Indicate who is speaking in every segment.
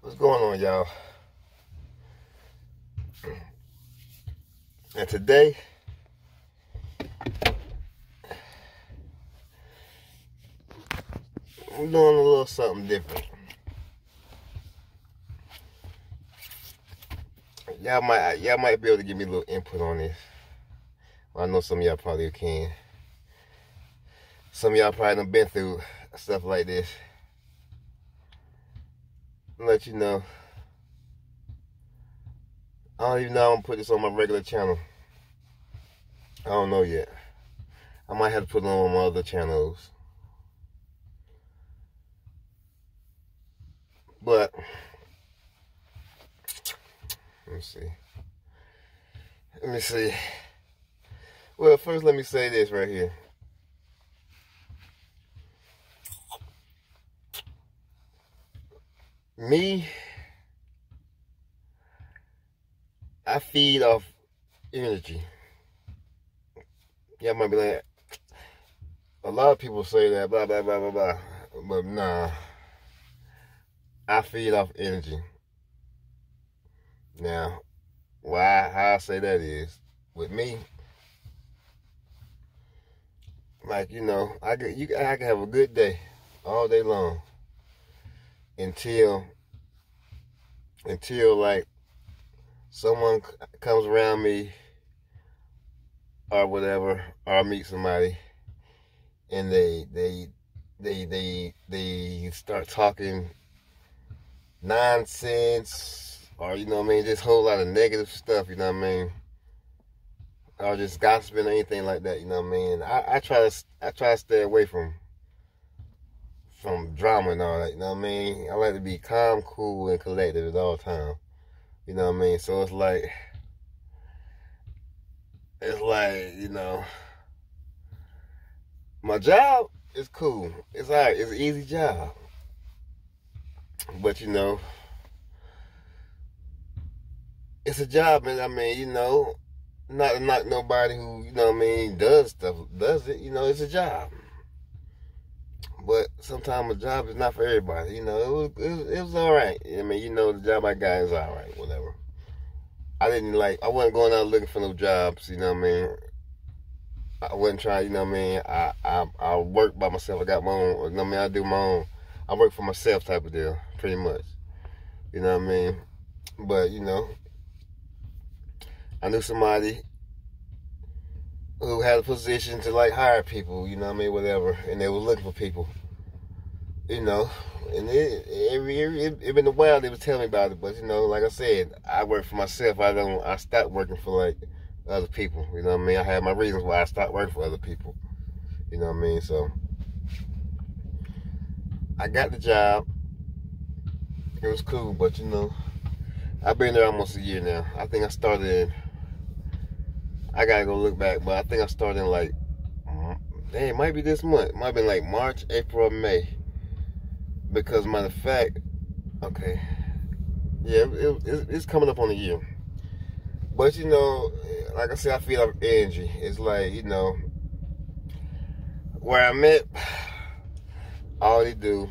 Speaker 1: What's going on, y'all? And today, we're doing a little something different. Y'all might be able to give me a little input on this. Well, I know some of y'all probably can. Some of y'all probably done been through stuff like this. I'll let you know. I don't even know I'm gonna put this on my regular channel. I don't know yet. I might have to put it on my other channels. But let me see. Well, first let me say this right here. Me, I feed off energy. Y'all might be like, a lot of people say that, blah, blah, blah, blah, blah. But nah, I feed off energy. Now, how I say that is, with me, like, I can have a good day all day long until like someone comes around me or whatever, or I meet somebody and they start talking nonsense, or just a whole lot of negative stuff, or just gossiping or anything like that, I try to stay away from drama and all that, I like to be calm, cool, and collected at all times, so it's like, my job is cool, it's alright, it's an easy job, but it's a job, and not to knock nobody who, does it, it's a job. But sometimes a job is not for everybody, it was alright. The job I got is alright, whatever. I wasn't going out looking for no jobs, I wasn't trying, I work by myself, I got my own, I do my own, I work for myself type of deal, pretty much, but, I knew somebody who had a position to hire people, whatever, and they were looking for people, and it been a while they was telling me about it, but like I said, I work for myself. I stopped working for other people, I had my reasons why I stopped working for other people, so I got the job. It was cool, but I've been there almost a year now. I think I started I gotta go look back, but I think I started in it might be this month. It might have been March, April, or May. Because matter of fact, okay, yeah, it's coming up on a year. But like I said, I feel like energy. It's where I'm at, all they do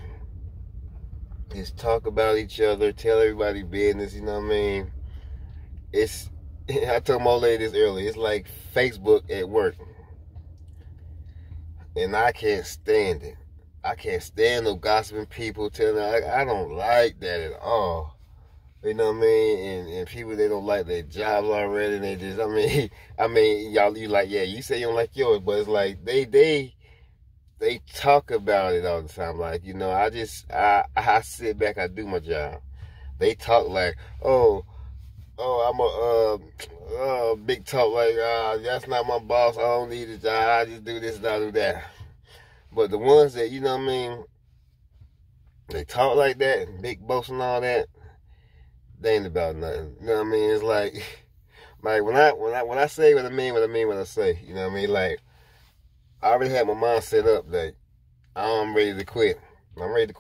Speaker 1: is talk about each other, tell everybody business, It's, I told my old lady this earlier, it's like Facebook at work. And I can't stand it. I can't stand no gossiping people telling I don't like that at all. And people, they don't like their jobs already, and they just, y'all, you say you don't like yours, but it's like they talk about it all the time. I sit back, I do my job. They talk I'm a big talk, that's not my boss, I don't need a job, I just do this and I do that. But the ones that, they talk like that, and big boast and all that, they ain't about nothing. It's like when I say what I mean what I say, I already had my mind set up that I'm ready to quit. I'm ready to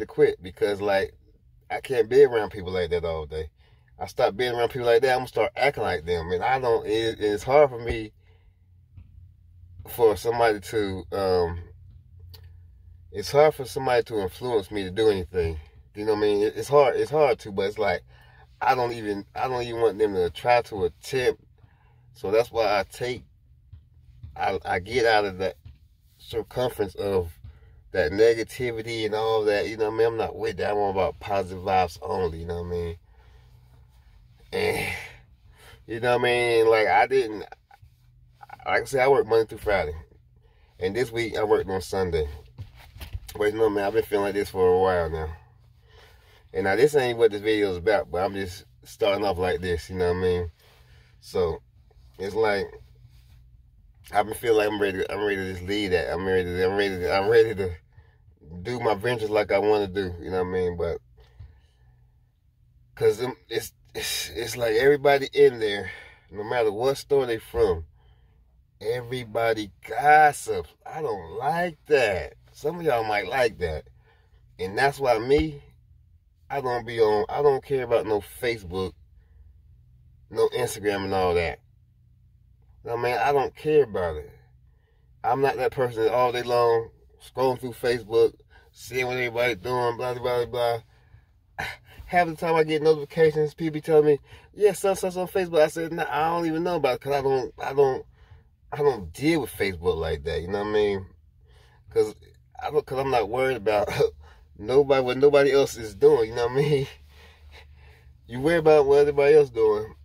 Speaker 1: quit because I can't be around people like that all day. I stop being around people like that, I'm gonna start acting like them. And it's hard for me for somebody to influence me to do anything. You know what I mean? It's hard. It's hard to, but it's like I don't even want them to try to attempt. So that's why I get out of that circumference of that negativity and all that. You know what I mean? I'm not with that. I'm all about positive vibes only. You know what I mean? And you know what I mean? Like like I said, I work Monday through Friday, and this week I worked on Sunday. But you know, man, I've been feeling like this for a while now. And now this ain't what this video is about, but I'm just starting off like this, you know what I mean? So it's like I've been feeling like I'm ready to just leave that. I'm ready to do my ventures like I want to do, you know what I mean? But cause it's like everybody in there, no matter what store they from, everybody gossips. I don't like that. Some of y'all might like that. And that's why I don't care about no Facebook, no Instagram and all that. You know what I mean? I don't care about it. I'm not that person that all day long scrolling through Facebook, seeing what everybody's doing, blah, blah, blah, blah. Half the time I get notifications, people be telling me, yeah, such on Facebook. I said, nah, I don't even know about it because I don't deal with Facebook like that. You know what I mean? Because I'm not worried about what nobody else is doing. You know what I mean? You worry about what everybody else doing,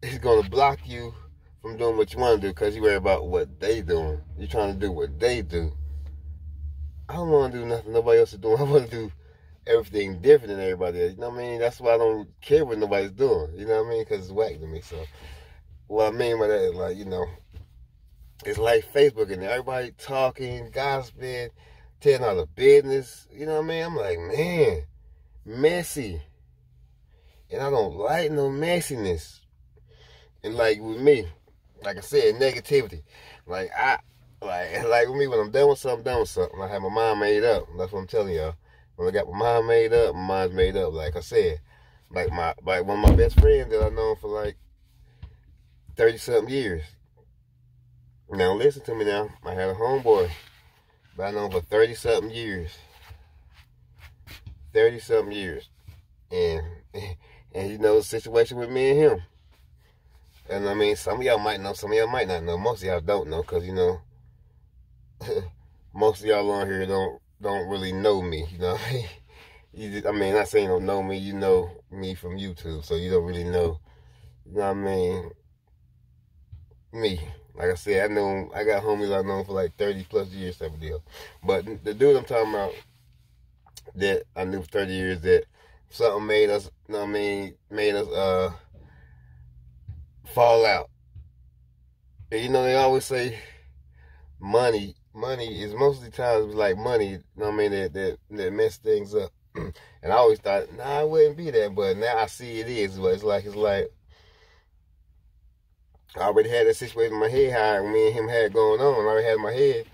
Speaker 1: it's gonna block you from doing what you want to do because you worry about what they doing. You're trying to do what they do. I don't want to do nothing nobody else is doing. I want to do everything different than everybody else. You know what I mean? That's why I don't care what nobody's doing. You know what I mean? Because it's whack to me. So what I mean by that is like, you know, it's like Facebook and everybody talking, gossiping, telling all the business. You know what I mean? I'm like, man, messy. And I don't like no messiness. And like with me, like I said, negativity. Like with me, when I'm done with something, I have my mind made up. That's what I'm telling y'all. When I got my mind made up, my mind's made up. Like I said, like one of my best friends that I've known for like 30-something years. Now listen to me now. I had a homeboy that I known for 30-something years. 30-something years. And you know the situation with me and him. And I mean, some of y'all might know, some of y'all might not know. Most of y'all don't know, because you know, most of y'all on here don't really know me. You know what I mean? I mean, not saying you don't know me. You know me from YouTube, so you don't really know. You know what I mean? Me. Like I said, I got homies I've known for like 30+ years type of deal. But the dude I'm talking about that I knew for 30 years, that something made us, you know what I mean, made us fall out. And you know, they always say money is most of the times like money, you know what I mean, that mess things up. And I always thought, nah, it wouldn't be that, but now I see it is. But it's like I already had that situation in my head, how me and him had going on. I already had in my head,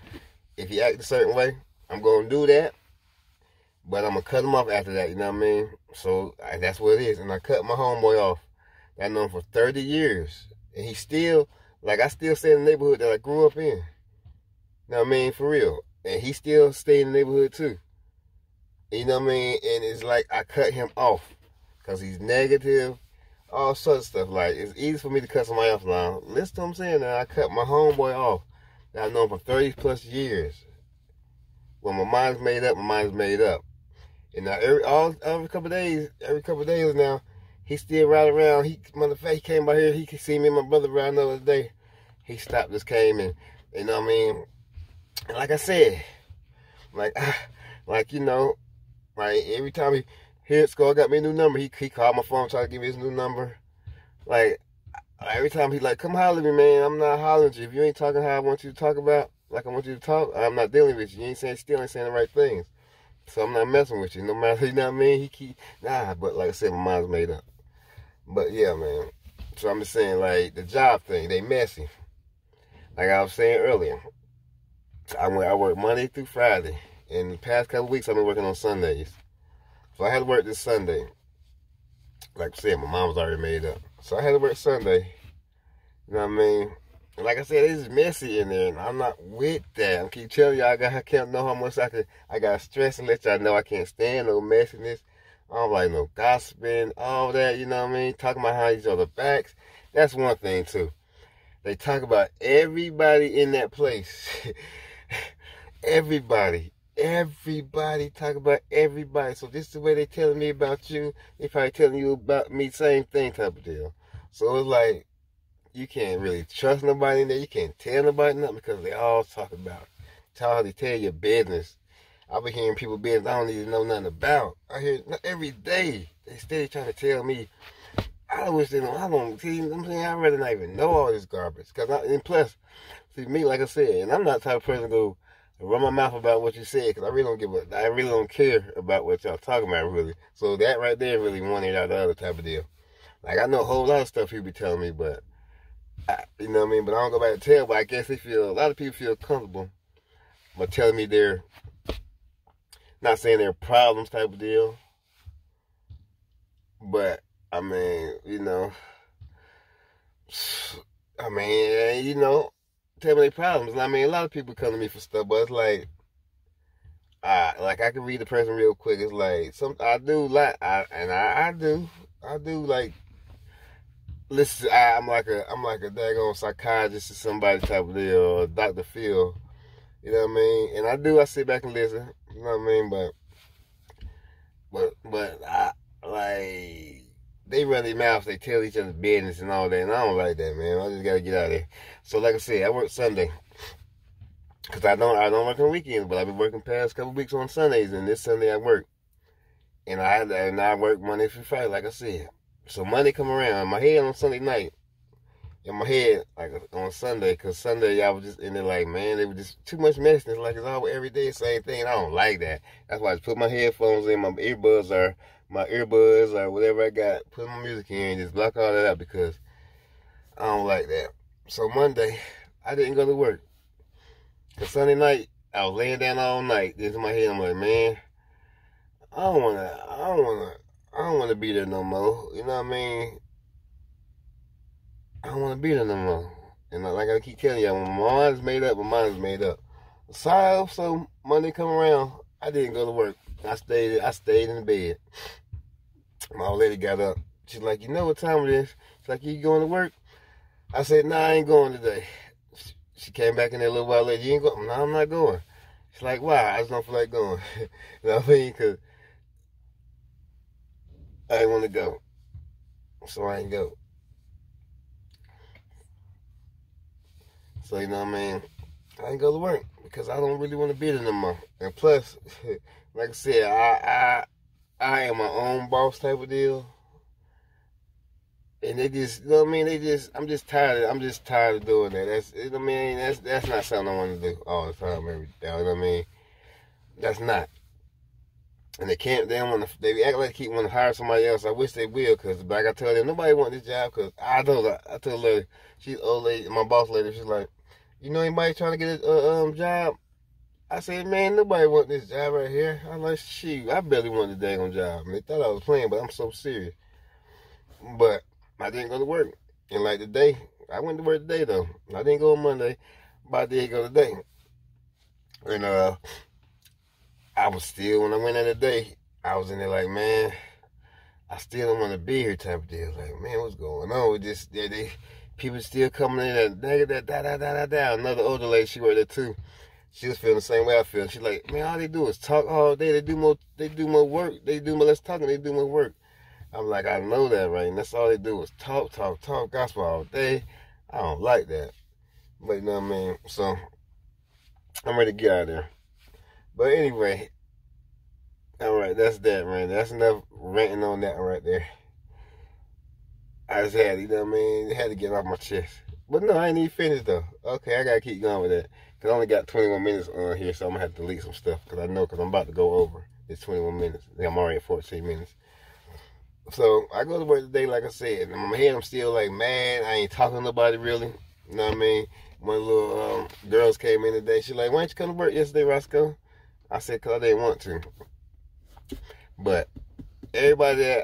Speaker 1: if he act a certain way, I'm going to do that. But I'm going to cut him off after that, you know what I mean? So that's what it is. And I cut my homeboy off. I know him for 30 years. And he still, like I still stay in the neighborhood that I grew up in. You know what I mean? For real. And he still stay in the neighborhood too. You know what I mean? And it's like I cut him off because he's negative. All sorts of stuff. Like, it's easy for me to cut somebody off now. Listen to what I'm saying now. I cut my homeboy off that I've known for 30+ years. When my mind's made up, my mind's made up. And now every couple of days now, he still ride around. He came by here. He could see me and my brother around the other day. He stopped, just came, and you know what I mean. And like I said, like you know, like every time he heard Skull got me a new number, he called my phone, tried to give me his new number. Like every time he like, come holler at me, man. I'm not hollering at you. If you ain't talking how I want you to talk about, like I want you to talk, I'm not dealing with you. You ain't saying the right things. So I'm not messing with you. No matter, you know what I mean? But like I said, my mind's made up. But yeah, man. So I'm just saying, like, the job thing, they messy. Like I was saying earlier, I work Monday through Friday. In the past couple weeks, I've been working on Sundays. So I had to work this Sunday. Like I said, my mom was already made up. So I had to work Sunday. You know what I mean? like I said, it's messy in there, and I'm not with that. I keep telling y'all, I can't know how much I got stress and let y'all know I can't stand no messiness. I don't like no gossiping, all that, you know what I mean? Talking about how each other backs. That's one thing, too. They talk about everybody in that place. Everybody. Everybody talk about everybody. So this is the way they telling me about you. They probably telling you about me, same thing type of deal. So it's like, you can't really trust nobody in there. You can't tell nobody nothing because they all talk about it. How they tell your business. I be hearing people business I don't even know nothing about. I hear every day. They steady trying to tell me. I wish they don't. I don't. See, I'm saying I'd rather not even know all this garbage. And plus, see me, like I said, and I'm not the type of person to go run my mouth about what you said because I really don't care about what y'all talking about really. So that right there really wanted out the other type of deal. Like I know a whole lot of stuff he be telling me, but you know what I mean? But I don't go back and tell, but I guess a lot of people feel comfortable by telling me they're not saying they're problems type of deal. But, I mean, tell me their problems. I mean, a lot of people come to me for stuff, but it's like I can read the person real quick. It's like, I do like, listen, I'm like a daggone psychiatrist or somebody type of deal, or Dr. Phil, you know what I mean? And I sit back and listen, you know what I mean? But I, like, they run their mouths, they tell each other business and all that, and I don't like that, man. I just gotta get out of there. So like I said, I work Sunday, cause I don't work on weekends, but I've been working past couple weeks on Sundays, and this Sunday I work, and I work Monday through Friday, like I said. So Monday come around, in my head on Sunday night, in my head, like on Sunday, because Sunday y'all was just in there like, man, it was just too much messiness, like it's all every day, same thing, and I don't like that. That's why I just put my headphones in, my earbuds or whatever I got, put my music in, and just block all that out, because I don't like that. So Monday, I didn't go to work. Because Sunday night, I was laying down all night, just in my head, I'm like, man, I don't want to be there no more. You know what I mean? I don't want to be there no more. And like I keep telling y'all, my mind's made up, my mind's made up. So Monday come around, I didn't go to work. I stayed in the bed. My old lady got up. She's like, you know what time it is? She's like, you going to work? I said, nah, I ain't going today. She came back in there a little while later. You ain't going? No, I'm not going. She's like, why? I just don't feel like going. You know what I mean? Because I didn't want to go. So I ain't go. So, you know what I mean? I ain't go to work because I don't really want to be there no more. And plus, like I said, I am my own boss type of deal. And they just, you know what I mean? I'm just tired of doing that. That's not something I want to do all the time, every day. You know what I mean? That's not. And they act like they keep wanting to hire somebody else. I wish they will, because like I tell them, nobody want this job, because I told a lady, she's old lady, my boss lady, she's like, you know anybody trying to get a job? I said, man, nobody want this job right here. I'm like, shoot, I barely want the daggone job. And they thought I was playing, but I'm so serious. But I didn't go to work. And like today, I went to work today though. I didn't go on Monday, but I did go today. And I was still, when I went in today, I was in there like, man, I still don't want to be here type of deal. Like, man, what's going on with this? People still coming in and da. Another older lady, she worked there too. She was feeling the same way I feel. She's like, man, all they do is talk all day. They do more work. They do more less talking. They do more work. I'm like, I know that, right? And that's all they do is talk gospel all day. I don't like that. But you know what I mean? So I'm ready to get out of there. But anyway, all right, that's that, man. That's enough ranting on that right there. I just had, you know what I mean? I had to get off my chest. But no, I ain't even finished though. Okay, I gotta keep going with that. Cause I only got 21 minutes on here, so I'm gonna have to delete some stuff. Cause I know, cause I'm about to go over. It's 21 minutes. I think I'm already at 14 minutes. So I go to work today, like I said. In my head, I'm still like, man, I ain't talking to nobody really. You know what I mean? One little girls came in today. She's like, why didn't you come to work yesterday, Roscoe? I said, cause I didn't want to. But everybody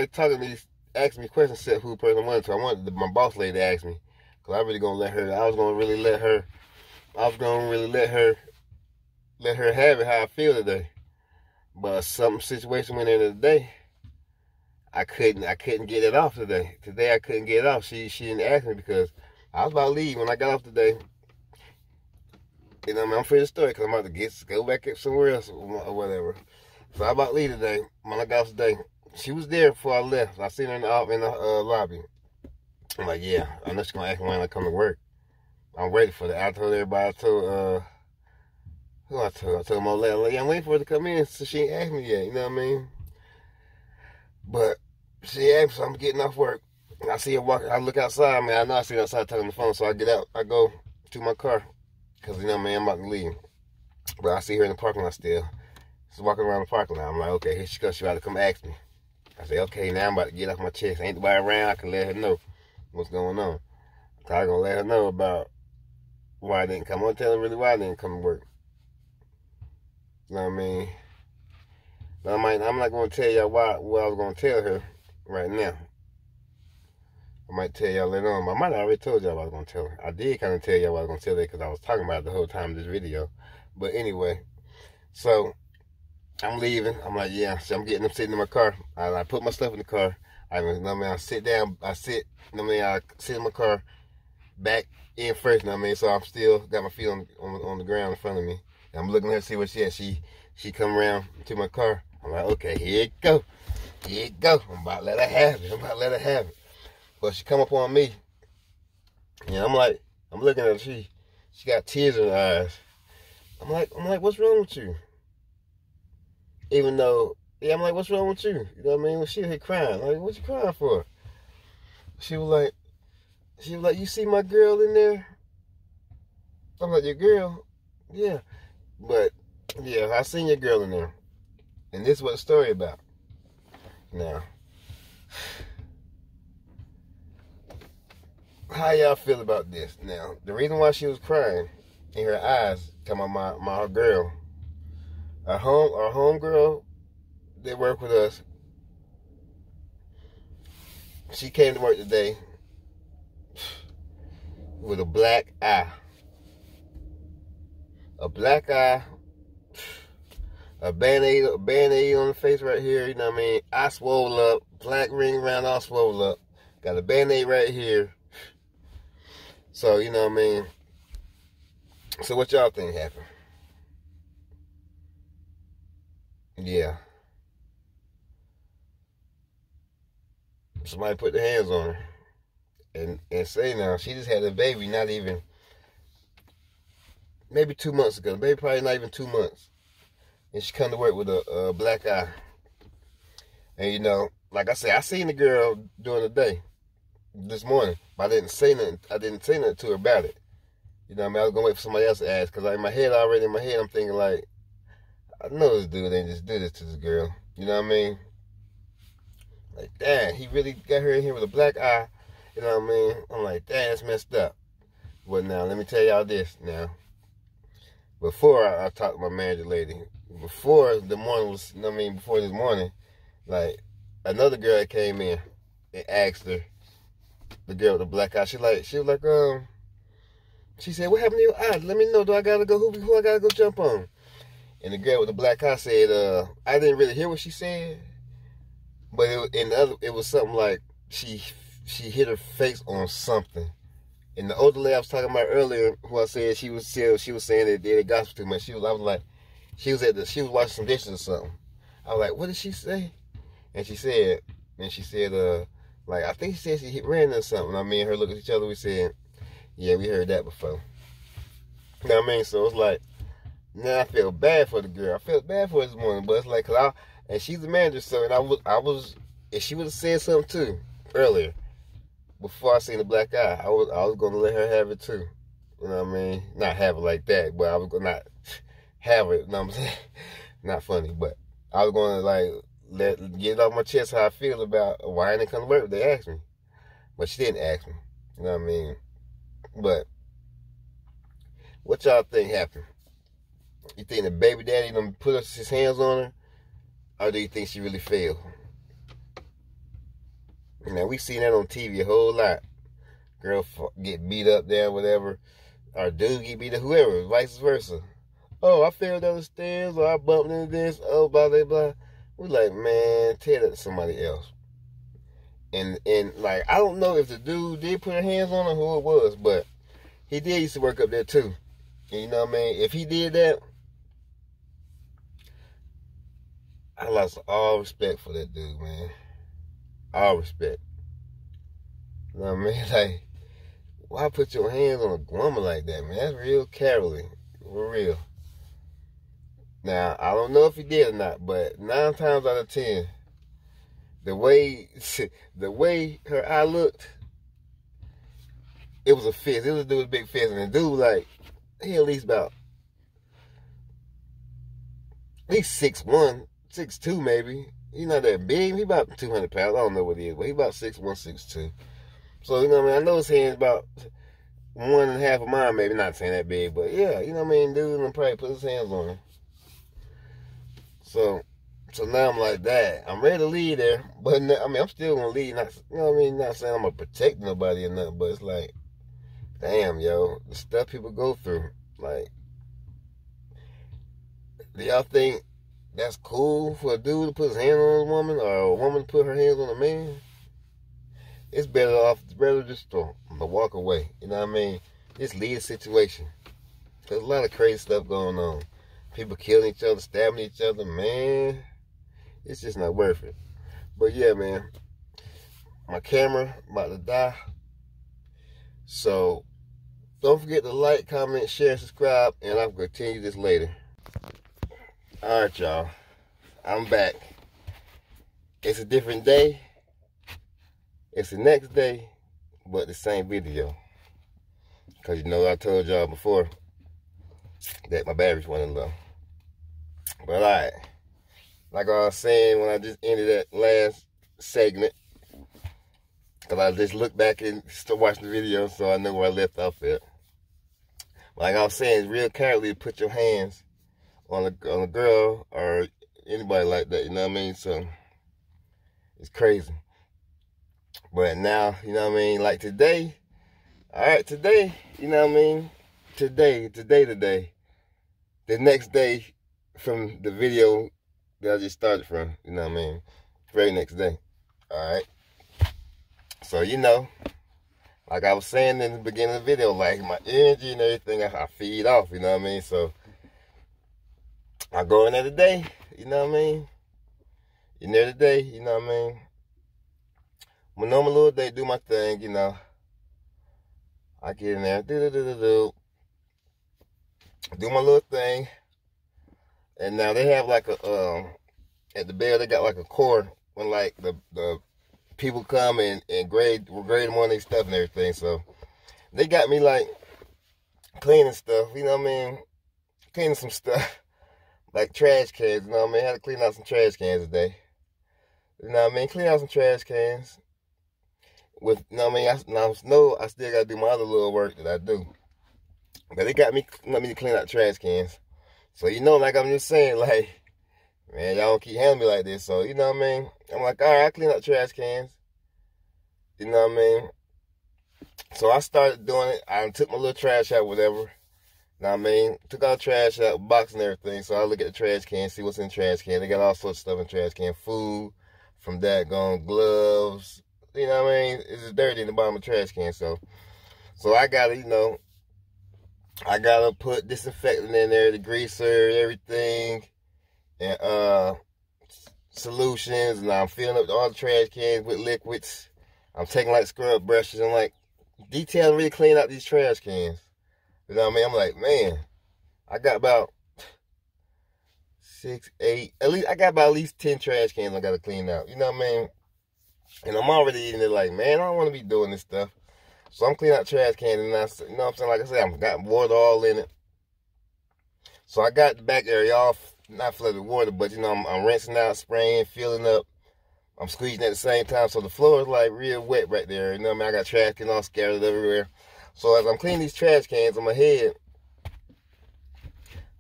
Speaker 1: talking to me, asked me questions, said who the person I wanted to. I wanted my boss lady to ask me. Cause I really gonna let her. I was gonna really let her. I was gonna really let her have it how I feel today. But some situation went into the day. I couldn't get it off today. Today I couldn't get it off. She didn't ask me because I was about to leave when I got off today. You know, I'm free to story because I'm about to go back up somewhere else or whatever. So I about to leave today. When I got off today, she was there before I left. I seen her in the lobby. I'm like, yeah, I know she's gonna ask me when I come to work. I'm ready for that. I told everybody. I told who I told? I told Molette, like, yeah, I'm waiting for her to come in, so she ain't asked me yet. You know what I mean? But she asked me, so I'm getting off work. I see her walking. I look outside. I mean, I know I see her outside talking on the phone, so I get out. I go to my car because you know, man, I'm about to leave. But I see her in the parking lot still. She's walking around the parking lot. I'm like, okay, here she comes. She about to come ask me. I say, okay, now I'm about to get off my chest. Ain't nobody around. I can let her know what's going on. So I'm gonna let her know about why I didn't come. I'm gonna tell her really why I didn't come to work. You know what I mean? But I'm not gonna tell y'all what I was gonna tell her right now. I might tell y'all later on. I might have already told y'all what I was gonna tell her. I did kind of tell y'all what I was gonna tell her because I was talking about it the whole time of this video. But anyway, so I'm leaving. I'm like, yeah. So I'm sitting in my car. I put my stuff in the car. I sit down. I sit in my car, back in first. So I'm still got my feet on the ground in front of me. And I'm looking at her to see where she at. She come around to my car. I'm like, okay, here it go. Here it go. I'm about to let her have it. But she come up on me. And I'm looking at her. She got tears in her eyes. I'm like, what's wrong with you? Even though, yeah, I'm like, what's wrong with you? You know what I mean? When she was here crying, like, what you crying for? She was like, you see my girl in there? I'm like, your girl? Yeah. But, yeah, I seen your girl in there. And this is what the story about. Now, how y'all feel about this? Now, the reason why she was crying in her eyes, talking about my girl, our home girl that work with us, she came to work today with a black eye. A black eye, a band-aid on the face right here, you know what I mean? Eye swole up, black ring around, all swole up. Got a band-aid right here. So, you know what I mean? So what y'all think happened? Yeah. Somebody put their hands on her. And say now, she just had a baby, not even, maybe 2 months ago. Maybe probably not even 2 months. And she come to work with a black eye. And you know, like I said, I seen the girl during the day, this morning. But I didn't say nothing to her about it. You know what I mean? I was going to wait for somebody else to ask. Because in my head, I'm thinking like, I know this dude ain't just do this to this girl. You know what I mean? Like, damn, he really got her in here with a black eye. You know what I mean? I'm like, damn, that's messed up. But now, let me tell y'all this now. Before I talked to my manager lady, before the morning was, you know what I mean, before this morning, like, another girl that came in and asked her, the girl with the black eye, she said, what happened to your eye? Let me know, who I gotta go jump on? And the girl with the black eye said, I didn't really hear what she said, but it was something like she hit her face on something. And the older lady I was talking about earlier, who I said she was saying that they gossip too much. She was washing some dishes or something. I was like, what did she say? And she said, like, I think she said she ran or something. I mean, her look at each other. We said, yeah, we heard that before. You know what I mean? So it's like, now I feel bad for the girl. I felt bad for her this morning, but it's like, and she's the manager, so, and I was, if she would have said something too earlier, before I seen the black eye, I was gonna let her have it too. You know what I mean? Not have it like that, but I was gonna not have it. You know what I'm saying? Not funny, but I was gonna like get it off my chest how I feel about why I didn't come to work. They asked me, but she didn't ask me. You know what I mean? But what y'all think happened? You think the baby daddy done put his hands on her, or do you think she really failed? Now, we seen that on TV a whole lot. girl get beat up there, whatever, or dude get beat up, whoever, vice versa. Oh, I fell down the stairs, or I bumped into this, oh, blah, blah, blah. We like, man, tell that to somebody else. And like, I don't know if the dude did put her hands on her, who it was, but he did used to work up there too. And you know what I mean? If he did that, I lost all respect for that dude, man. All respect. You know what I mean? Like, why put your hands on a woman like that, man? That's real cowardly. For real. Now, I don't know if he did or not, but 9 times out of 10, the way her eye looked, it was a fist. It was a dude with a big fist. And the dude, like, he at least 6'1", 6'2", maybe. He's not that big. He about 200 pounds. I don't know what he is, but he about 6'1", 6'2". So, you know what I mean? I know his hand's about 1.5 of mine, maybe. Not saying that big, but yeah, you know what I mean? Dude probably put his hands on him. So now I'm like, that. I'm ready to leave there, but I mean, I'm still gonna leave. Not, you know what I mean? Not saying I'm gonna protect nobody or nothing, but it's like, damn, yo, the stuff people go through. Like, do y'all think that's cool for a dude to put his hand on a woman, or a woman to put her hands on a man? It's better just to walk away. You know what I mean? Just leave the situation. There's a lot of crazy stuff going on. People killing each other, stabbing each other, man. It's just not worth it. But yeah, man. My camera about to die. So don't forget to like, comment, share, subscribe, and I'll continue this later. Alright, y'all. I'm back. It's a different day. It's the next day, but the same video. Because you know I told y'all before that my battery's running low. But alright, like I was saying when I just ended that last segment, because I just looked back and still watched the video, so I know where I left off at. Like I was saying, it's real cowardly to put your hands on a girl or anybody like that, you know what I mean? So it's crazy. But now, you know what I mean, like today, alright, today, you know what I mean? Today, the next day from the video that I just started from, you know what I mean? Very next day, alright? So, you know, like I was saying in the beginning of the video, like my energy and everything, I feed off, you know what I mean? So, I go in there today, you know what I mean? In there today, you know what I mean? My normal little day, do my thing, you know. I get in there, do my little thing. And now they have like a, at the bell, they got like a core when like the people come and grade them on their stuff and everything. So they got me like cleaning stuff, you know what I mean? Cleaning some stuff, like trash cans, you know what I mean? I had to clean out some trash cans today. You know what I mean? Clean out some trash cans. With, you know what I mean? I still got to do my other little work that I do. But they got me, to clean out trash cans. So, you know, like I'm just saying, like, man, y'all don't keep handling me like this. So, you know what I mean? I'm like, all right, I clean out trash cans. You know what I mean? So I started doing it. I took my little trash out, whatever. You know what I mean? Took all the trash out, box and everything. So I look at the trash can, see what's in the trash can. They got all sorts of stuff in the trash can. Food, from that gone, gloves. You know what I mean? It's just dirty in the bottom of the trash can. So I gotta, you know, I gotta put disinfectant in there, the greaser, everything, and solutions, and I'm filling up all the trash cans with liquids. I'm taking like scrub brushes and like detailing, really clean out these trash cans. You know what I mean? I'm like, man, I got about 6, 8, at least 10 trash cans I gotta clean out. You know what I mean? And I'm already eating it like, man, I don't want to be doing this stuff. So I'm cleaning out trash cans, and you know what I'm saying? Like I said, I've got water all in it. So I got the back area all not flooded with water, but you know, I'm rinsing out, spraying, filling up. I'm squeezing at the same time, so the floor is like real wet right there. You know what I mean? I got trash cans all scattered everywhere. So as I'm cleaning these trash cans on my head,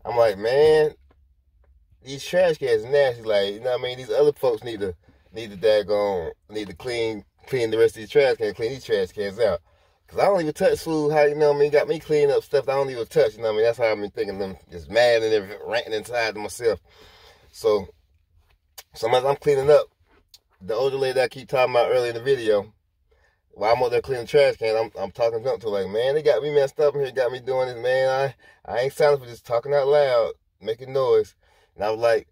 Speaker 1: I'm like, man, these trash cans are nasty. Like, you know what I mean? These other folks need to clean the rest of these trash cans, clean these trash cans out. Cause I don't even touch food. How, you know what I mean? Got me cleaning up stuff that I don't even touch. You know what I mean? That's how I've been thinking. Them just mad and everything, ranting inside to myself. So as I'm cleaning up, the older lady that I keep talking about earlier in the video, while I'm out there cleaning the trash can, I'm talking junk to her like, man, they got me messed up in here, got me doing this, man. I ain't signing for just talking out loud, making noise. And I was like,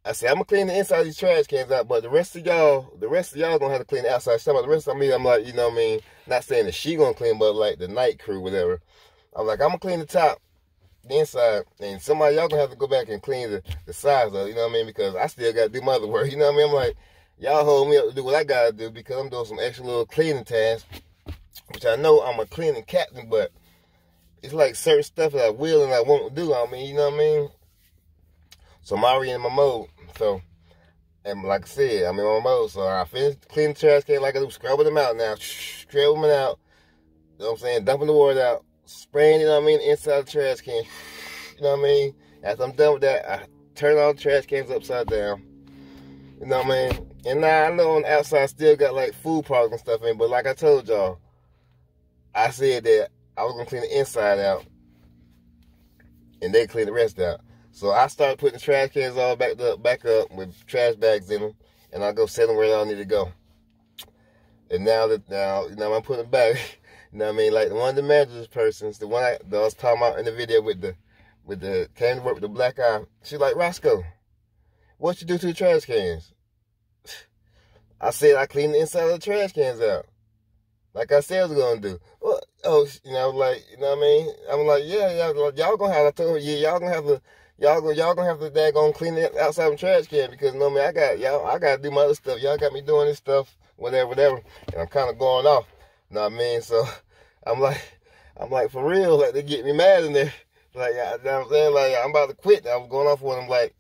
Speaker 1: I said, I'm gonna clean the inside of these trash cans out, but the rest of y'all gonna have to clean the outside. Some of the rest of me, I'm like, you know what I mean? Not saying that she gonna clean, but like the night crew, whatever. I'm like, I'm gonna clean the top, the inside, and somebody y'all gonna have to go back and clean the sides of it, you know what I mean? Because I still gotta do my other work, you know what I mean? I'm like, y'all hold me up to do what I gotta do because I'm doing some extra little cleaning tasks, which I know I'm a cleaning captain, but it's like certain stuff that I will and I won't do. I mean, you know what I mean? So I'm already in my mode. So, and like I said, I'm in my mode. So I finished cleaning the trash can like I do, scrubbing them out now, scrubbing them out. You know what I'm saying? Dumping the water out, spraying, you know what I mean, inside the trash can. You know what I mean? After I'm done with that, I turn all the trash cans upside down. You know what I mean? And now I know on the outside still got like food products and stuff in, but like I told y'all, I said that I was gonna clean the inside out and they clean the rest out. So I started putting the trash cans all back up with trash bags in them, and I go set them where y'all need to go. And now you know I'm putting it back. You know what I mean? Like one of the managers persons, the one that I was talking about in the video with the came to work with the black eye. She's like, Roscoe, what you do to the trash cans? I said I cleaned the inside of the trash cans out. Like I said I was gonna do. Well, you know, like, you know what I mean? I'm like, yeah, y'all gonna have. I told her, yeah, y'all gonna have to daggone clean the outside of the trash can because you know what I mean, I gotta do my other stuff. Y'all got me doing this stuff, whatever. And I'm kind of going off. You know what I mean? So I'm like for real, like they get me mad in there. Like, you know what I'm saying? Like I'm about to quit. I was going off with them. Like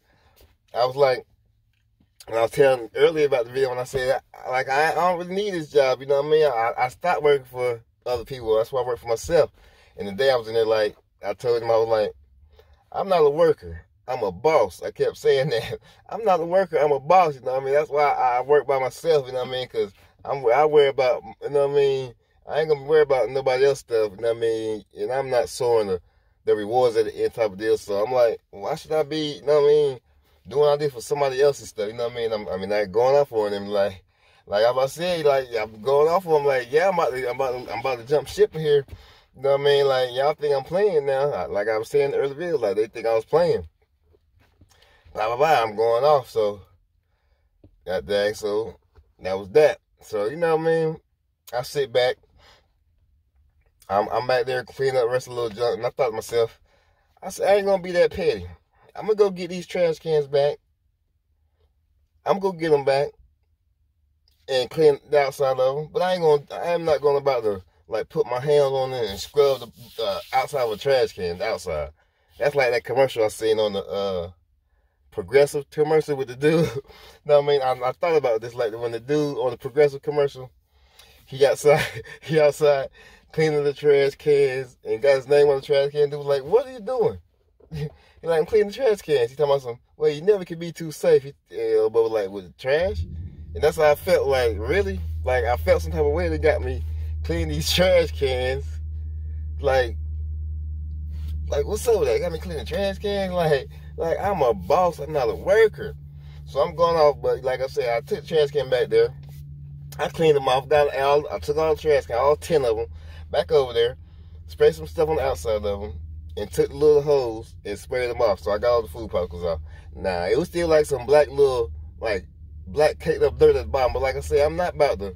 Speaker 1: I was telling earlier about the video when I said, like, I don't really need this job, you know what I mean? I stopped working for other people. That's why I work for myself. And the day I was in there, like, I told him, I was like, I'm not a worker. I'm a boss. I kept saying that. I'm not a worker. I'm a boss, you know what I mean? That's why I work by myself, you know what I mean? Because I worry about, you know what I mean? I ain't going to worry about nobody else stuff, you know what I mean? And I'm not soaring the rewards at the end type of deal. So I'm like, why should I be, you know what I mean, doing all this for somebody else's stuff, you know what I mean? I mean, like going off on him, like I said, like I'm going off on him, like yeah, I'm about to jump ship in here, you know what I mean? Like y'all think I'm playing now, like I was saying in the early video, like they think I was playing. Blah blah blah. I'm going off, so that dang, so that was that. So you know what I mean? I sit back, I'm back there cleaning up the rest of the little junk, and I thought to myself, I said I ain't gonna be that petty. I'm going to go get these trash cans back. I'm going to get them back and clean the outside of them. But I am not going about to, like, put my hands on it and scrub the outside of a trash can, the outside. That's like that commercial I seen on the Progressive commercial with the dude. You know what I mean? I thought about this, like, when the dude on the Progressive commercial, he outside cleaning the trash cans and got his name on the trash can. Dude was like, what are you doing? He's like, I'm cleaning the trash cans. He talking about some, well, you never can be too safe. But like with the trash. And that's how I felt, like, really? Like, I felt some type of way that got me cleaning these trash cans. Like what's up with that? Got me cleaning trash cans? Like I'm a boss. I'm not a worker. So I'm going off, but like I said, I took the trash can back there. I cleaned them off. I took all the trash can, all 10 of them, back over there. Sprayed some stuff on the outside of them. And took the little hose and sprayed them off. So I got all the food particles off. Nah, it was still like some black caked up dirt at the bottom. But like I said, I'm not about to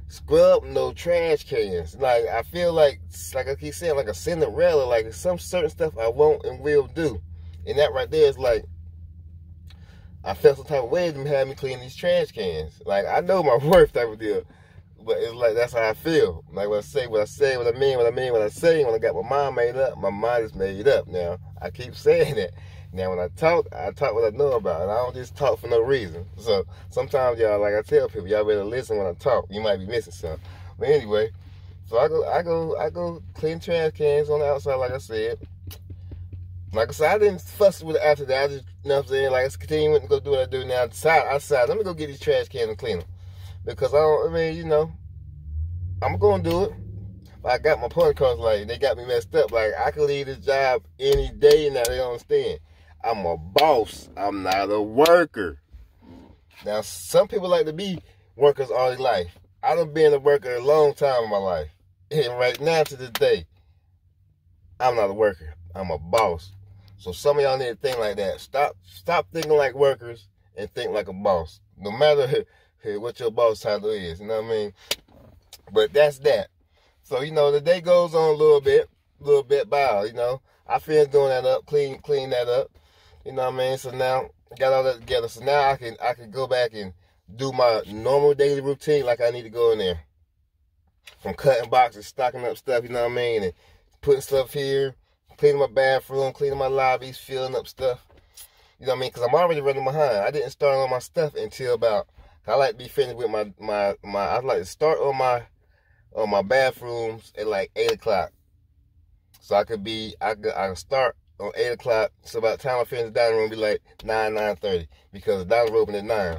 Speaker 1: scrub no trash cans. Like, I feel like I keep saying, like a Cinderella. Like, some certain stuff I won't and will do. And that right there is like, I felt some type of way to have me clean these trash cans. Like, I know my worth type of deal. But it's like, that's how I feel. Like, what I say, what I mean, what I say. When I got my mind made up, my mind is made up now. I keep saying that. Now, when I talk what I know about. And I don't just talk for no reason. So, sometimes, y'all, like I tell people, y'all better listen when I talk. You might be missing something. But anyway, so I go clean trash cans on the outside, like I said. Like I said, I didn't fuss with it after that. I just, you know what I'm saying, like, I continuing to go do what I do now. Outside, let me go get these trash cans and clean them. Because you know, I'm going to do it. I got my point across, like, they got me messed up. Like, I could leave this job any day now. They don't understand. I'm a boss. I'm not a worker. Now, some people like to be workers all their life. I done been a worker a long time in my life. And right now to this day, I'm not a worker. I'm a boss. So some of y'all need to think like that. Stop thinking like workers and think like a boss. No matter what your boss title is. You know what I mean? But that's that. So, you know, the day goes on a little bit by, you know. I finish doing that up, clean that up. You know what I mean? So now, got all that together. So now I can go back and do my normal daily routine like I need to go in there. From cutting boxes, stocking up stuff, you know what I mean? And putting stuff here, cleaning my bathroom, cleaning my lobbies, filling up stuff. You know what I mean? Because I'm already running behind. I didn't start on my stuff until about, I like to be finished with I like to start on my bathrooms at like 8 o'clock. So I can start on 8 o'clock. So by the time I finish the dining room, it'll be like 9:30. Because the dining room open at 9.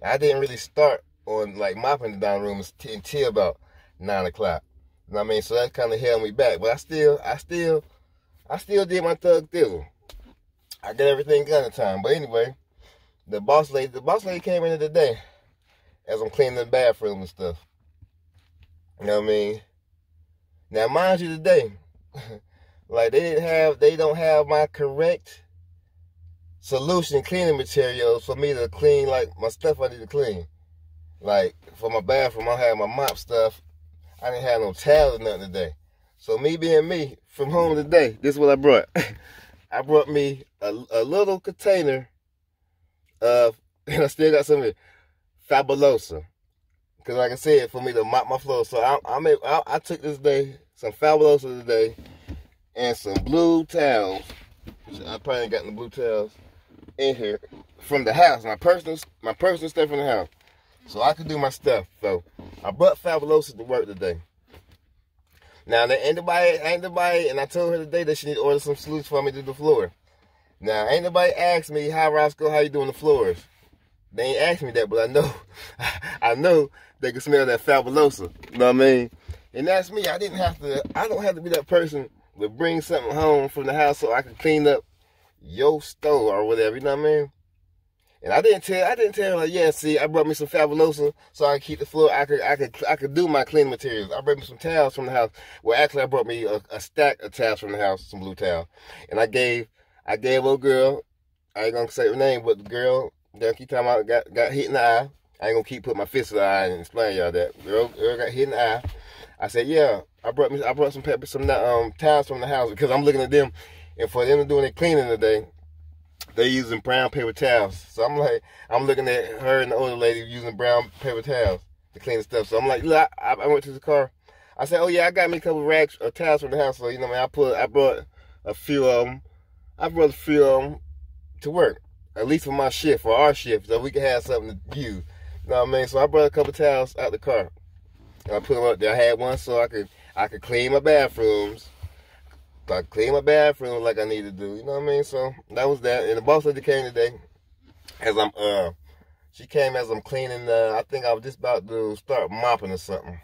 Speaker 1: I didn't really start on like mopping the dining room until about 9 o'clock. You know what I mean? So that kind of held me back. But I still did my thug thizzle. I got everything done in time. But anyway, the boss lady came in today as I'm cleaning the bathroom and stuff. You know what I mean? Now, mind you, today, like they don't have my correct solution cleaning materials for me to clean like my stuff I need to clean. Like for my bathroom, I have my mop stuff. I didn't have no towels or nothing today. So me being me, from home today, this is what I brought. I brought me a little container of, and I still got some of it, Fabulosa. Because like I said, for me to mop my floor. So I took this day, some Fabulosa today, and some blue towels. I probably ain't got the blue towels in here from the house. My personal stuff from the house. So I could do my stuff. So I brought Fabulosa to work today. Now, ain't nobody, and I told her today that she need to order some solutions for me to do the floor. Now, ain't nobody asked me, hi, Roscoe, how you doing the floors? They ain't asked me that, but I know they can smell that Fabulosa. You know what I mean? And that's me. I don't have to be that person to bring something home from the house so I can clean up your store or whatever, you know what I mean? And I didn't tell her, like, yeah, see, I brought me some Fabulosa so I can keep the floor. I could do my cleaning materials. I brought me some towels from the house. Well, actually, I brought me a stack of towels from the house, some blue towels. And I gave old girl, I ain't gonna say her name, but the girl that keep talking about got hit in the eye. I ain't gonna keep putting my fist in the eye and explain y'all that. Girl got hit in the eye. I said, yeah, I brought some towels from the house because I'm looking at them, and for them to do any cleaning today, they're using brown paper towels. So I'm looking at her and the older lady using brown paper towels to clean the stuff. So I'm like, look, I went to the car. I said, oh yeah, I got me a couple rags of towels from the house. So, you know, man, I brought a few of them. I brought a few of them to work, at least for my shift, for our shift, so we can have something to use. You know what I mean? So I brought a couple towels out the car. And I put them up there. I had one so I could clean my bathrooms. I clean my bathroom like I need to do. You know what I mean? So that was that. And the boss lady came today she came as I'm cleaning. I think I was just about to start mopping or something. You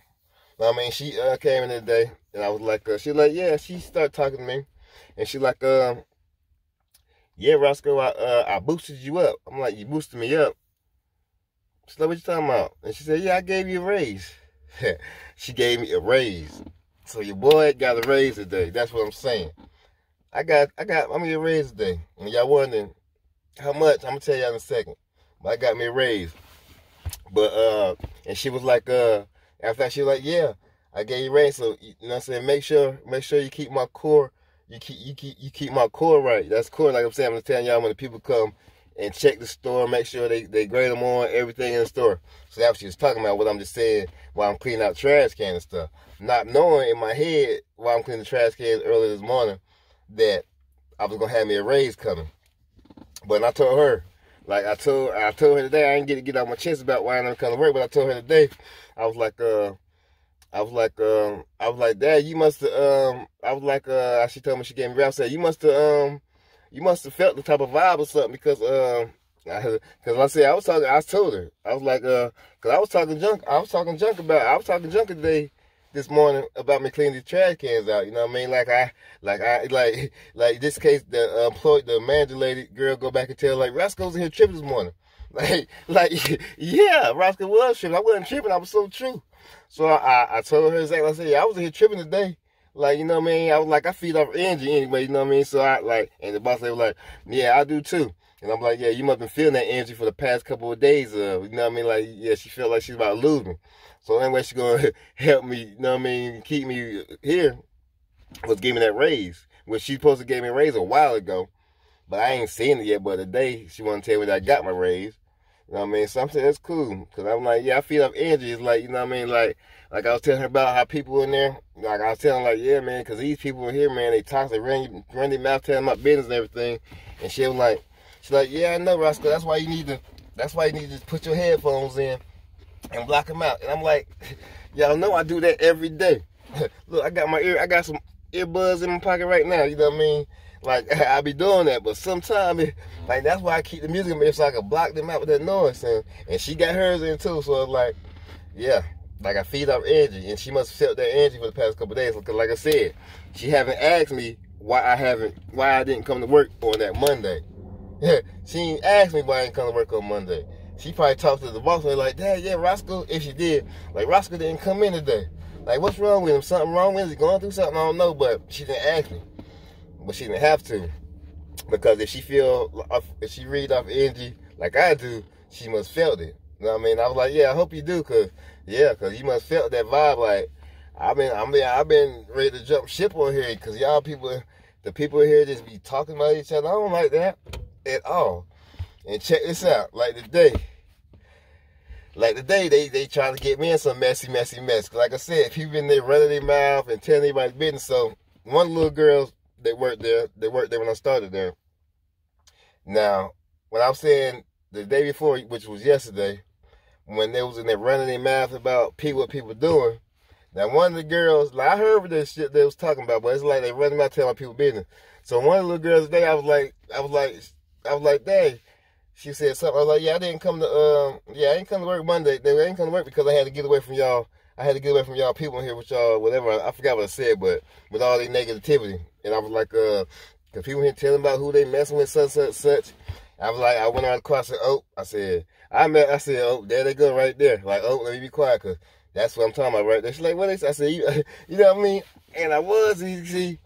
Speaker 1: know what I mean? She came in today, and I was like, she started talking to me, and she like, yeah, Roscoe, I boosted you up. I'm like, you boosted me up? She's like, what you talking about? And she said, yeah, I gave you a raise. She gave me a raise. So your boy got a raise today. That's what I'm saying. I'm gonna get a raise today. And y'all wondering how much, I'm gonna tell y'all in a second. But I got me a raise. But and she was like, after that she was like, yeah, I gave you a raise. So you know what I'm saying, make sure you keep my core, you keep my core right. That's core, like I'm saying. I'm just telling y'all, when the people come and check the store, make sure they grade them on everything in the store. So that's what she was talking about, what I'm just saying while I'm cleaning out trash can and stuff. Not knowing in my head while I'm cleaning the trash cans early this morning that I was gonna have me a raise coming. But I told her, like I told her today, I didn't get out my chest about why I'm not coming to work, but I told her today, I was like, Dad, you must have, she told me, she gave me, I said, you must have felt the type of vibe or something, because I said, I told her, I was like, because I was talking junk today this morning about me cleaning these trash cans out. You know what I mean? Like this case, the manager lady girl go back and tell like Roscoe's in here tripping this morning. Yeah, Roscoe was tripping. I wasn't tripping. I was so true. So I told her exactly. I said, yeah, I was in here tripping today. Like, you know what I mean? I was like, I feed off energy anyway, you know what I mean? So and the boss lady was like, yeah, I do too. And I'm like, yeah, you must have been feeling that energy for the past couple of days. You know what I mean? Like, yeah, she felt like she's about to lose me. So anyway, she's going to help me, you know what I mean, keep me here, was giving me that raise, which she supposed to give me a raise a while ago. But I ain't seen it yet. But today, she want to tell me that I got my raise. You know what I mean? So I'm saying that's cool. Because I'm like, yeah, I feed off energy. It's like, you know what I mean? Like I was telling her about how people in there, like I was telling her, like, yeah, man, because these people in here, man, they talk, they run their mouth telling my business and everything. And she was like, she's like, yeah, I know, Roscoe. That's why you need to just put your headphones in and block them out. And I'm like, y'all know I do that every day. Look, I got some earbuds in my pocket right now. You know what I mean? Like, I be doing that, but sometimes, like, that's why I keep the music in so I can block them out with that noise. And she got hers in too, so it's like, yeah, like I feed off energy, and she must have felt that energy for the past couple of days. Because, like I said, she haven't asked me why I didn't come to work on that Monday. She ain't asked me why I didn't come to work on Monday. She probably talked to the boss and like, Dad, yeah, Roscoe, if she did, like, Roscoe didn't come in today. Like, what's wrong with him? Something wrong with him? Is he going through something? I don't know, but she didn't ask me. But she didn't have to, because if she read off energy like I do, she must felt it. You know what I mean? I was like, yeah, I hope you do, cause you must felt that vibe. Like I've been ready to jump ship on here, cause y'all the people here just be talking about each other. I don't like that at all. And check this out, like today they trying to get me in some messy mess. Cause like I said, people in there running their mouth and telling everybody's business. So one of the little girls, they worked there when I started there. Now, when I was saying the day before, which was yesterday, when they was in there running their mouth about what people doing, now one of the girls, like I heard this shit they was talking about, but it's like they running mouth telling people business. So one of the little girls today, I was like, dang. She said something. I was like, yeah, I didn't come to work Monday. I didn't come to work because I had to get away from y'all. I had to get away from y'all people in here with y'all, whatever. I forgot what I said, but with all their negativity. And I was like, the people here telling about who they messing with, such. I was like, I went out across and I said, oh, there they go right there. Like, oh, let me be quiet, because that's what I'm talking about right there. She's like, what is? I said, you know what I mean? And I was, you see,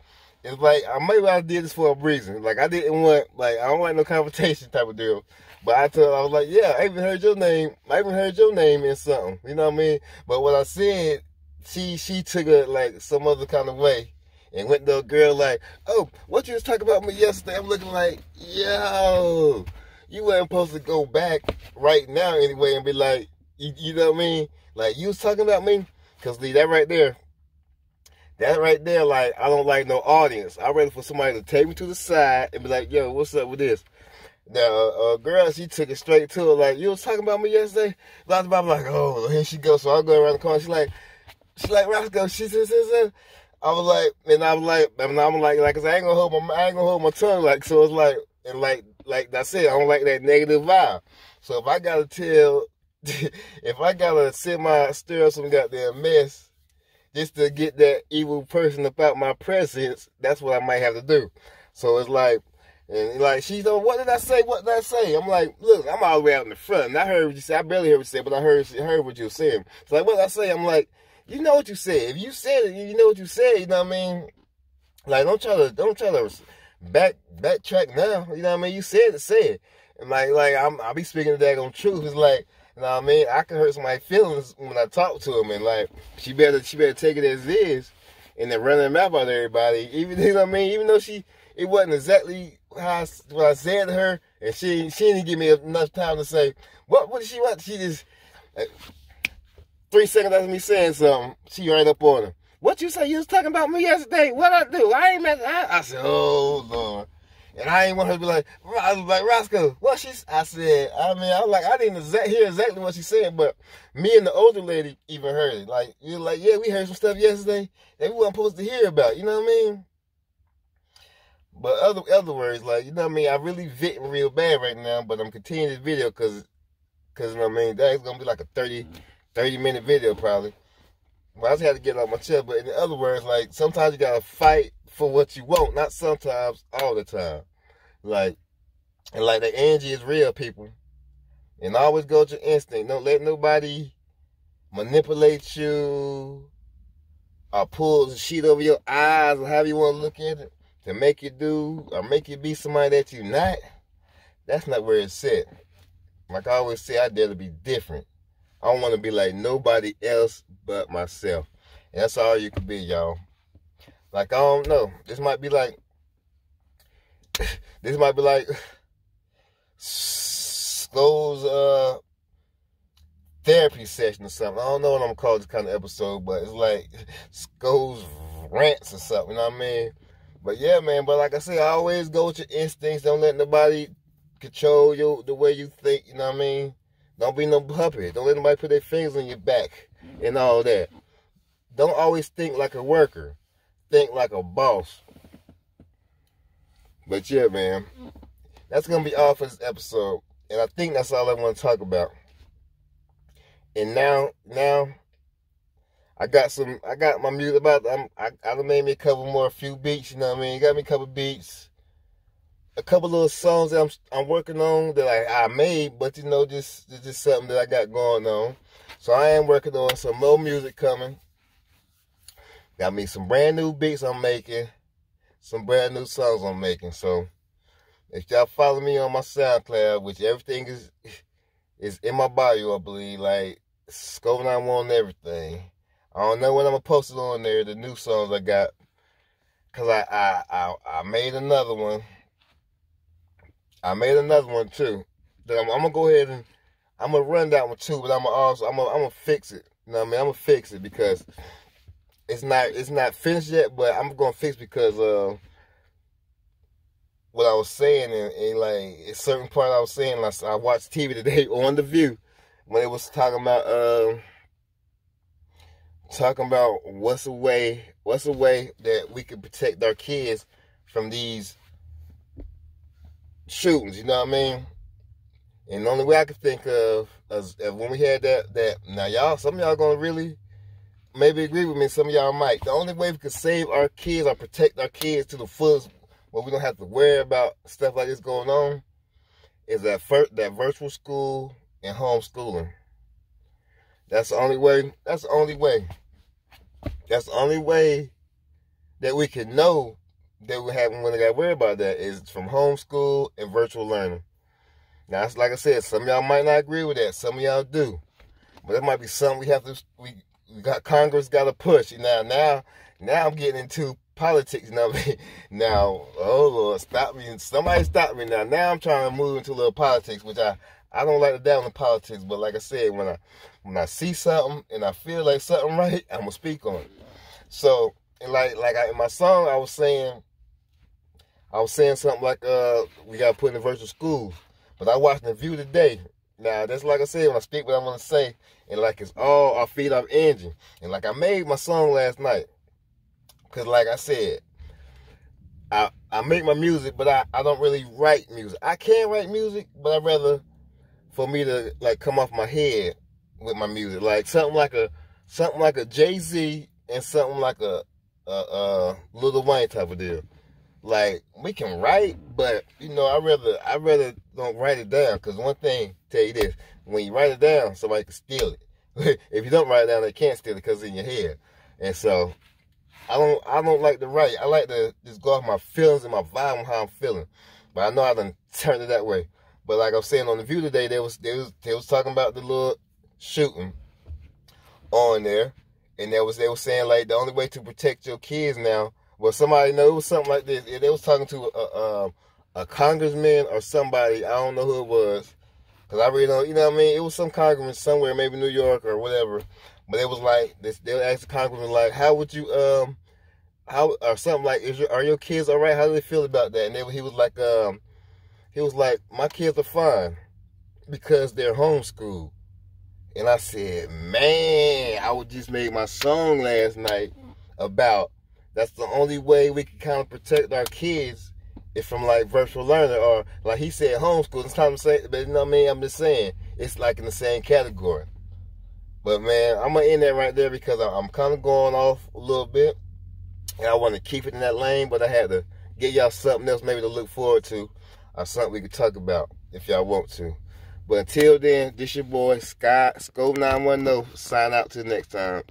Speaker 1: it's like, maybe I did this for a reason. Like, I didn't want, like, I don't want no confrontation type of deal. But I was like, yeah, I even heard your name. I even heard your name in something. You know what I mean? But what I said, she took it like some other kind of way. And went to a girl like, oh, what you was talking about me yesterday? I'm looking like, yo, you wasn't supposed to go back right now anyway and be like, you know what I mean? Like, you was talking about me? Because that right there, like, I don't like no audience. I'd rather for somebody to take me to the side and be like, yo, what's up with this? Now, a girl, she took it straight to her, like, you was talking about me yesterday? I'm like, oh, here she goes. So I go around the corner. She's like, Roscoe, she says, I'm like, cause I ain't gonna hold my tongue, like, so it's like, and like I said, I don't like that negative vibe. So if I gotta stir up some goddamn mess just to get that evil person about my presence, that's what I might have to do. So it's like, and like, she's like, what did I say? I'm like, look, I'm all the way out in the front, and I heard what you said. I barely heard what you said, but I heard what you were saying. So like, what did I say? I'm like, you know what you said. If you said it, you know what you said. You know what I mean? Like, don't try to backtrack now. You know what I mean? You said it, say it. And like I'll be speaking the daggone truth. It's like, you know what I mean? I can hurt somebody's feelings when I talk to them, and like, she better take it as it is, and then run them out about everybody. Even, you know what I mean? Even though it wasn't exactly what I said to her, and she didn't give me enough time to say what did she want. She just. 3 seconds after me saying something, she right up on him. What you say? You was talking about me yesterday. What I do? I ain't met. I said, oh Lord, and I ain't want her to be like, I was like, Roscoe, what she? I said, I didn't hear exactly what she said, but me and the older lady even heard it. Like, you're like, yeah, we heard some stuff yesterday that we weren't supposed to hear about. You know what I mean? But other words, like, you know what I mean? I really venting real bad right now, but I'm continuing this video because you know what I mean? That's gonna be like a 30-minute video probably. Well, I just had to get it off my chest. But in other words, like, sometimes you gotta fight for what you want. Not sometimes, all the time. Like, and like the energy is real, people. And always go with your instinct. Don't let nobody manipulate you or pull the sheet over your eyes or however you want to look at it to make you do or make you be somebody that you're not. That's not where it's at. Like I always say, I dare to be different. I don't want to be like nobody else but myself. And that's all you can be, y'all. Like, I don't know. This might be like Skull's therapy session or something. I don't know what I'm gonna call this kind of episode, but it's like Skull's rants or something, you know what I mean? But yeah, man, but like I say, I always go with your instincts. Don't let nobody control you the way you think, you know what I mean? Don't be no puppet. Don't let nobody put their fingers on your back and all that. Don't always think like a worker. Think like a boss. But yeah, man, that's gonna be all for this episode. And I think that's all I want to talk about. And now I got my music about. I done made me a few beats. You know what I mean? Got me a couple beats, a couple little songs that I'm working on that I made, but you know, just something that I got going on. So I am working on some more music coming. Got me some brand new beats I'm making, some brand new songs I'm making. So if y'all follow me on my SoundCloud, which everything is in my bio, I believe, like Scope 911 and everything. I don't know when I'm gonna post it on there, the new songs I got, cause I made another one. I made another one too. That I'm gonna go ahead and I'm gonna run that one too, but I'm gonna fix it. You know what I mean? I'm gonna fix it because it's not finished yet, but I'm gonna fix it because what I was saying and like a certain part I was saying. I watched TV today on The View when it was talking about what's a way that we can protect our kids from these shootings, you know what I mean? And the only way I could think of is when we had that now y'all, some of y'all gonna really maybe agree with me, some of y'all might. The only way we could save our kids or protect our kids to the fullest, where we don't have to worry about stuff like this going on, is that virtual school and homeschooling. That's the only way. That's the only way. That's the only way that we can know that we haven't really got to worry about that is from homeschool and virtual learning. Now, it's like I said, some of y'all might not agree with that. Some of y'all do. But that might be something we got Congress got to push. Now I'm getting into politics. You know what I mean? Now, oh Lord, stop me. Somebody stop me now. Now I'm trying to move into a little politics, which I don't like to dabble in politics. But like I said, when I see something and I feel like something right, I'm gonna speak on it. So, and in my song, I was saying something like we got to put in the virtual schools. But I watched The View today. Now, that's like I said, when I speak what I want to say, and like it's all our feet off engine. And like I made my song last night. Because like I said, I make my music, but I don't really write music. I can write music, but I'd rather for me to like come off my head with my music. Like something like a Jay-Z and something like a Lil Wayne type of deal. Like, we can write, but you know, I rather don't write it down. Because one thing, tell you this, when you write it down, somebody can steal it. If you don't write it down, they can't steal it because it's in your head. And so I don't like to write. I like to just go off my feelings and my vibe on how I'm feeling. But I know I done turned it that way. But like I was saying on The View today, they was talking about the little shooting on there. And they was saying like the only way to protect your kids now. Well, somebody know it was something like this. They was talking to a congressman or somebody. I don't know who it was, cause I really don't. You know what I mean? It was some congressman somewhere, maybe New York or whatever. But it was like this. They asked the congressman like, "How would you how or something like? Are your kids all right? How do they feel about that?" And he was like, "My kids are fine because they're homeschooled." And I said, "Man, I would just make my song last night about." That's the only way we can kind of protect our kids is from like virtual learning or like he said homeschool. It's time to say, but you know what I mean? I'm just saying it's like in the same category. But man, I'm gonna end that right there because I'm kind of going off a little bit, and I want to keep it in that lane. But I had to give y'all something else maybe to look forward to, or something we could talk about if y'all want to. But until then, this your boy Scott Scope 910. Sign out till next time.